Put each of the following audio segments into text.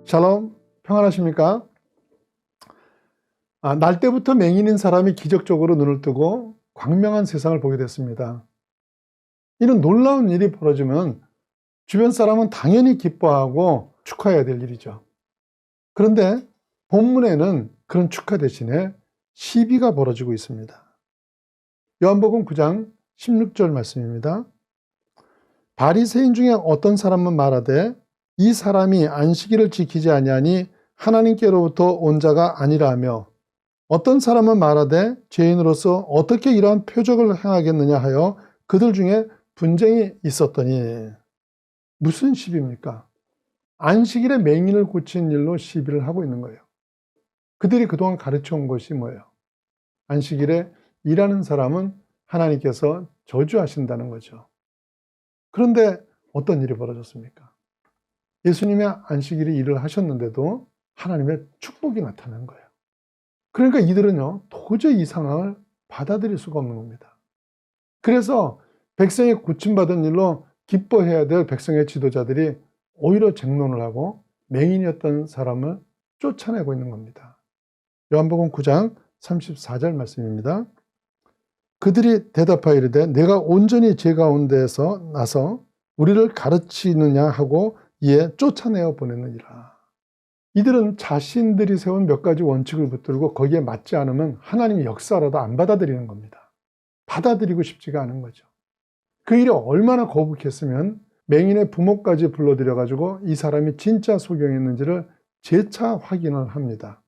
샬롬, 평안하십니까? 날 때부터 맹인인 사람이 기적적으로 눈을 뜨고 광명한 세상을 보게 됐습니다. 이런 놀라운 일이 벌어지면 주변 사람은 당연히 기뻐하고 축하해야 될 일이죠. 그런데 본문에는 그런 축하 대신에 시비가 벌어지고 있습니다. 요한복음 9장 16절 말씀입니다. 바리새인 중에 어떤 사람은 말하되 이 사람이 안식일을 지키지 아니하니 하나님께로부터 온 자가 아니라 하며, 어떤 사람은 말하되 죄인으로서 어떻게 이러한 표적을 행하겠느냐 하여 그들 중에 분쟁이 있었더니. 무슨 시비입니까? 안식일에 맹인을 고친 일로 시비를 하고 있는 거예요. 그들이 그동안 가르쳐온 것이 뭐예요? 안식일에 일하는 사람은 하나님께서 저주하신다는 거죠. 그런데 어떤 일이 벌어졌습니까? 예수님이 안식일에 일을 하셨는데도 하나님의 축복이 나타난 거예요. 그러니까 이들은요, 도저히 이 상황을 받아들일 수가 없는 겁니다. 그래서 백성이 고침받은 일로 기뻐해야 될 백성의 지도자들이 오히려 쟁론을 하고 맹인이었던 사람을 쫓아내고 있는 겁니다. 요한복음 9장 34절 말씀입니다. 그들이 대답하여 이르되 내가 온전히 죄 가운데에서 나서 우리를 가르치느냐 하고 이에 쫓아내어 보냈느니라. 이들은 자신들이 세운 몇 가지 원칙을 붙들고 거기에 맞지 않으면 하나님의 역사라도 안 받아들이는 겁니다. 받아들이고 싶지가 않은 거죠. 그 일이 얼마나 거북했으면 맹인의 부모까지 불러들여가지고 이 사람이 진짜 소경했는지를 재차 확인을 합니다.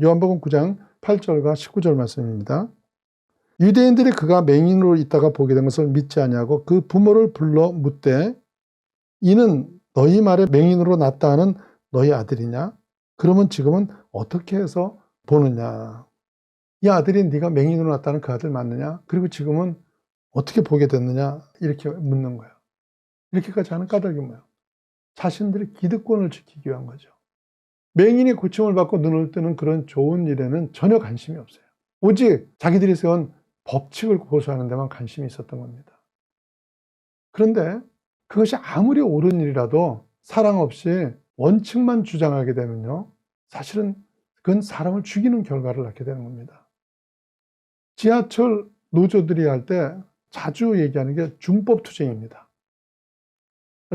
요한복음 9장 8절과 19절 말씀입니다. 유대인들이 그가 맹인으로 있다가 보게 된 것을 믿지 아니하고 그 부모를 불러 묻되 이는 너희 말에 맹인으로 났다 하는 너희 아들이냐? 그러면 지금은 어떻게 해서 보느냐? 이 아들이 네가 맹인으로 났다는 그 아들 맞느냐? 그리고 지금은 어떻게 보게 됐느냐? 이렇게 묻는 거예요. 이렇게까지 하는 까닭이 뭐예요? 자신들의 기득권을 지키기 위한 거죠. 맹인이 고침을 받고 눈을 뜨는 그런 좋은 일에는 전혀 관심이 없어요. 오직 자기들이 세운 법칙을 고수하는 데만 관심이 있었던 겁니다. 그런데 그것이 아무리 옳은 일이라도 사랑 없이 원칙만 주장하게 되면요, 사실은 그건 사람을 죽이는 결과를 낳게 되는 겁니다. 지하철 노조들이 할 때 자주 얘기하는 게 준법투쟁입니다.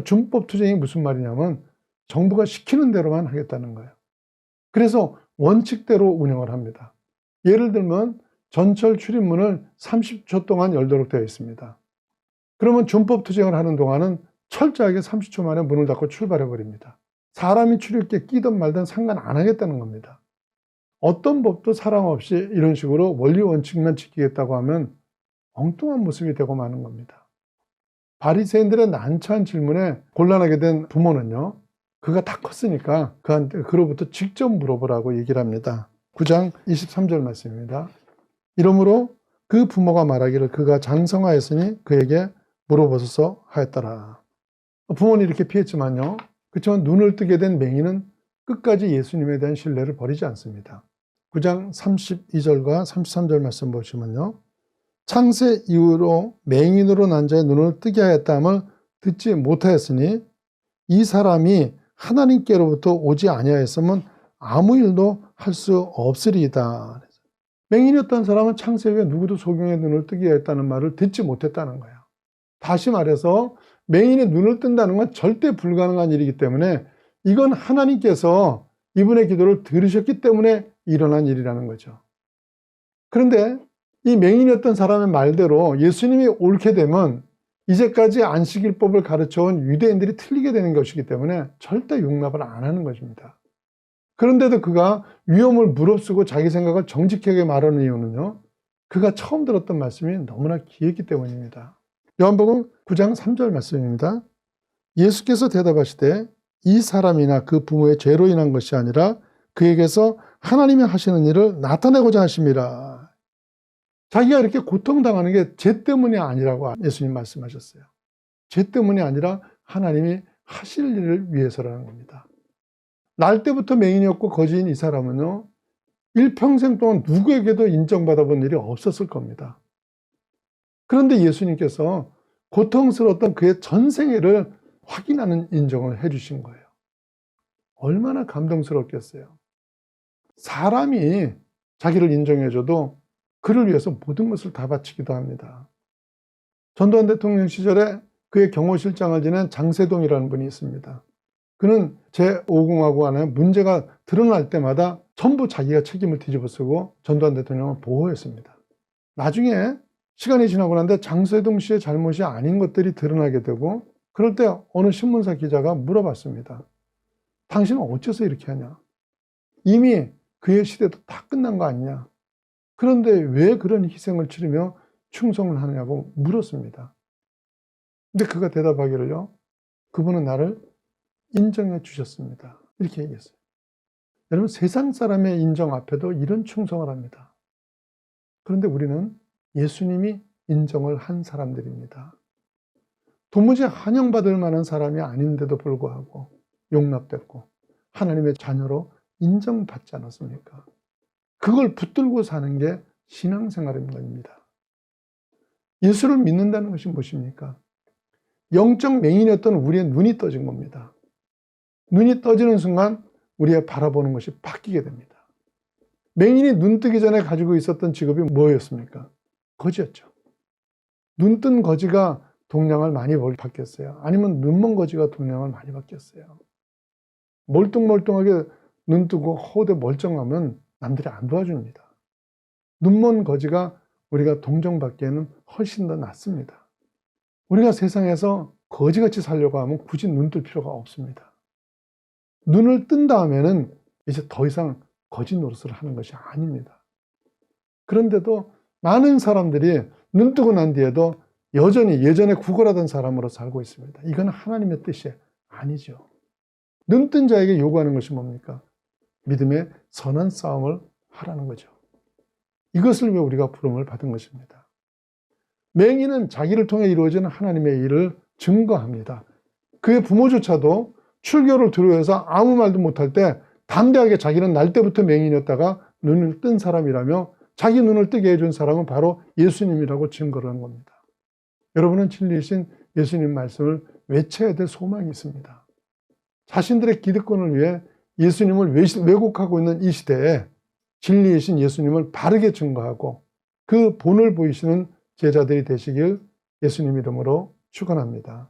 준법투쟁이 무슨 말이냐면 정부가 시키는 대로만 하겠다는 거예요. 그래서 원칙대로 운영을 합니다. 예를 들면 전철 출입문을 30초 동안 열도록 되어 있습니다. 그러면 준법투쟁을 하는 동안은 철저하게 30초 만에 문을 닫고 출발해버립니다. 사람이 출입기에 끼든 말든 상관 안 하겠다는 겁니다. 어떤 법도 사랑 없이 이런 식으로 원리 원칙만 지키겠다고 하면 엉뚱한 모습이 되고 마는 겁니다. 바리새인들의 난처한 질문에 곤란하게 된 부모는요, 그가 다 컸으니까 그한테 그로부터 직접 물어보라고 얘기를 합니다. 9장 23절 말씀입니다. 이러므로 그 부모가 말하기를 그가 장성하였으니 그에게 물어보소서 하였더라. 부모는 이렇게 피했지만요, 그렇지만 눈을 뜨게 된 맹인은 끝까지 예수님에 대한 신뢰를 버리지 않습니다. 9장 32절과 33절 말씀 보시면요, 창세 이후로 맹인으로 난 자의 눈을 뜨게 하였다함을 듣지 못하였으니 이 사람이 하나님께로부터 오지 아니하였으면 아무 일도 할 수 없으리이다. 맹인이었던 사람은 창세 후에 누구도 소경의 눈을 뜨게 했다는 말을 듣지 못했다는 거예요. 다시 말해서 맹인의 눈을 뜬다는 건 절대 불가능한 일이기 때문에 이건 하나님께서 이분의 기도를 들으셨기 때문에 일어난 일이라는 거죠. 그런데 이 맹인이었던 사람의 말대로 예수님이 옳게 되면 이제까지 안식일법을 가르쳐온 유대인들이 틀리게 되는 것이기 때문에 절대 용납을 안 하는 것입니다. 그런데도 그가 위험을 무릅쓰고 자기 생각을 정직하게 말하는 이유는요, 그가 처음 들었던 말씀이 너무나 귀했기 때문입니다. 요한복음 9장 3절 말씀입니다. 예수께서 대답하시되 이 사람이나 그 부모의 죄로 인한 것이 아니라 그에게서 하나님이 하시는 일을 나타내고자 하심이라. 자기가 이렇게 고통당하는 게 죄 때문이 아니라고 예수님 말씀하셨어요. 죄 때문이 아니라 하나님이 하실 일을 위해서라는 겁니다. 날 때부터 맹인이었고 거지인 이 사람은요, 일평생 동안 누구에게도 인정받아 본 일이 없었을 겁니다. 그런데 예수님께서 고통스러웠던 그의 전생애를 확인하는 인정을 해주신 거예요. 얼마나 감동스럽겠어요. 사람이 자기를 인정해줘도 그를 위해서 모든 것을 다 바치기도 합니다. 전두환 대통령 시절에 그의 경호실장을 지낸 장세동이라는 분이 있습니다. 그는 제5공화국 안에 문제가 드러날 때마다 전부 자기가 책임을 뒤집어쓰고 전두환 대통령을 보호했습니다. 나중에 시간이 지나고 난데 장세동 씨의 잘못이 아닌 것들이 드러나게 되고, 그럴 때 어느 신문사 기자가 물어봤습니다. 당신은 어째서 이렇게 하냐? 이미 그의 시대도 다 끝난 거 아니냐? 그런데 왜 그런 희생을 치르며 충성을 하느냐고 물었습니다. 근데 그가 대답하기를요, 그분은 나를 인정해 주셨습니다. 이렇게 얘기했어요. 여러분, 세상 사람의 인정 앞에도 이런 충성을 합니다. 그런데 우리는 예수님이 인정을 한 사람들입니다. 도무지 환영받을 만한 사람이 아닌데도 불구하고 용납됐고 하나님의 자녀로 인정받지 않았습니까? 그걸 붙들고 사는 게 신앙생활인 겁니다. 예수를 믿는다는 것이 무엇입니까? 영적 맹인이었던 우리의 눈이 떠진 겁니다. 눈이 떠지는 순간 우리의 바라보는 것이 바뀌게 됩니다. 맹인이 눈 뜨기 전에 가지고 있었던 직업이 뭐였습니까? 거지였죠. 눈 뜬 거지가 동량을 많이 받겠어요? 아니면 눈먼 거지가 동량을 많이 받겠어요? 멀뚱멀뚱하게 눈 뜨고 허우대 멀쩡하면 남들이 안 도와줍니다. 눈먼 거지가 우리가 동정받기에는 훨씬 더 낫습니다. 우리가 세상에서 거지같이 살려고 하면 굳이 눈 뜰 필요가 없습니다. 눈을 뜬 다음에는 이제 더 이상 거지 노릇을 하는 것이 아닙니다. 그런데도 많은 사람들이 눈 뜨고 난 뒤에도 여전히 예전에 구걸하던 사람으로 살고 있습니다. 이건 하나님의 뜻이 아니죠. 눈 뜬 자에게 요구하는 것이 뭡니까? 믿음의 선한 싸움을 하라는 거죠. 이것을 위해 우리가 부름을 받은 것입니다. 맹인은 자기를 통해 이루어지는 하나님의 일을 증거합니다. 그의 부모조차도 출교를 두려워해서 아무 말도 못할 때 담대하게 자기는 날 때부터 맹인이었다가 눈을 뜬 사람이라며 자기 눈을 뜨게 해준 사람은 바로 예수님이라고 증거를 한 겁니다. 여러분은 진리이신 예수님 말씀을 외쳐야 될 소망이 있습니다. 자신들의 기득권을 위해 예수님을 왜곡하고 있는 이 시대에 진리이신 예수님을 바르게 증거하고 그 본을 보이시는 제자들이 되시길 예수님 이름으로 축원합니다.